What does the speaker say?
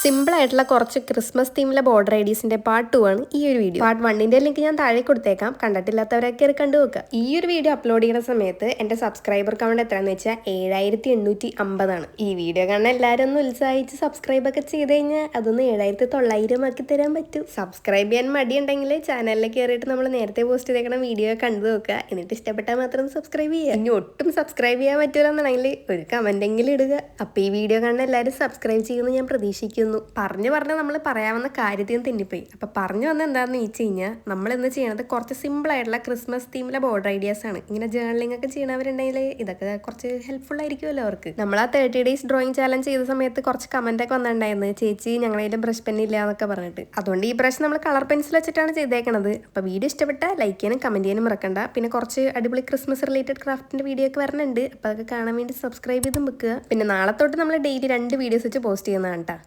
Simple ആയിട്ടുള്ള കുറച്ച് Christmas തീമിലെ border ഐഡീസിന്റെ part 2 ആണ് ഈ ഒരു വീഡിയോ. പാർട്ട് 1ന്റെ ലിങ്ക് ഞാൻ താഴെ കൊടുത്തേക്കാം, കണ്ടിട്ടില്ലാത്തവരൊക്കെ കണ്ടു നോക്കുക. ഈ ഒരു വീഡിയോ അപ്ലോഡ് ചെയ്യുന്ന സമയത്ത് എന്റെ സബ്സ്ക്രൈബർ കൗണ്ട് എത്രയാണെന്ന് വെച്ചാൽ 7850 ആണ്. ഈ വീഡിയോ കാണാൻ എല്ലാവരും ഒന്ന് ഉത്സാഹിച്ച് സബ്സ്ക്രൈബ് ഒക്കെ ചെയ്ത് കഴിഞ്ഞാൽ അതൊന്ന് 7900 ആക്കി തരാൻ പറ്റും. സബ്സ്ക്രൈബ് ചെയ്യാൻ മടിയുണ്ടെങ്കിൽ ചാനലിലേക്ക് കയറിയിട്ട് നമ്മൾ നേരത്തെ പോസ്റ്റ് ചെയ്തേക്കണ വീഡിയോ കണ്ടു നോക്കുക, എന്നിട്ട് ഇഷ്ടപ്പെട്ടാൽ മാത്രം സബ്സ്ക്രൈബ് ചെയ്യുക. ഇനി ഒട്ടും സബ്സ്ക്രൈബ് ചെയ്യാൻ പറ്റില്ലെന്നുണ്ടെങ്കിൽ ഒരു കമന്റ് എങ്കിലും ഇടുക. അപ്പൊ ഈ വീഡിയോ കാണാൻ എല്ലാവരും സബ്സ്ക്രൈബ് ചെയ്യുമെന്ന് ഞാൻ പ്രതീക്ഷിക്കുന്നു. പറഞ്ഞു നമ്മൾ പറയാവുന്ന കാര്യത്തിൽ തെന്നിപ്പോയി. അപ്പൊ പറഞ്ഞു വന്ന എന്താണെന്ന് വെച്ച് കഴിഞ്ഞാൽ നമ്മൾ ഇന്ന് ചെയ്യണത് കുറച്ച് സിമ്പിൾ ആയിട്ടുള്ള ക്രിസ്മസ് തീമിലെ ബോർഡർ ഐഡിയാസ് ആണ്. ഇങ്ങനെ ജേർണലിംഗ് ഒക്കെ ചെയ്യണവരുണ്ടെങ്കിൽ ഇതൊക്കെ കുറച്ച് ഹെൽപ്ഫുൾ ആയിരിക്കുമല്ലോ അവർക്ക്. നമ്മൾ ആ 30 days ഡ്രോയിങ് ചാലഞ്ച് ചെയ്ത സമയത്ത് കുറച്ച് കമന്റ് ഒക്കെ വന്നിട്ടുണ്ടായിരുന്നു, ചേച്ചി ഞങ്ങളുടെ ബ്രഷ് പെൻ ഇല്ല എന്നൊക്കെ പറഞ്ഞിട്ട്. അതുകൊണ്ട് ഈ ബ്രഷ് നമ്മൾ കളർ പെൻസിൽ വെച്ചിട്ടാണ് ചെയ്തേക്കണത്. അപ്പൊ വീഡിയോ ഇഷ്ടപ്പെട്ടാൽ ലൈക്ക് ചെയ്യാനും കമന്റ് ചെയ്യാനും മറക്കണ്ട. പിന്നെ കുറച്ച് അടിപൊളി ക്രിസ്മസ് റിലേറ്റഡ് ക്രാഫ്റ്റിന്റെ വീഡിയോ ഒക്കെ വരുന്നുണ്ട്. അപ്പൊ അതൊക്കെ കാണാൻ വേണ്ടി സബ്സ്ക്രൈബ് ചെയ്തും വെക്കുക. പിന്നെ നാളെ തൊട്ട് നമ്മൾ ഡെയിലി 2 വീഡിയോസ് വെച്ച് പോസ്റ്റ് ചെയ്യുന്നതാണ് കേട്ടോ.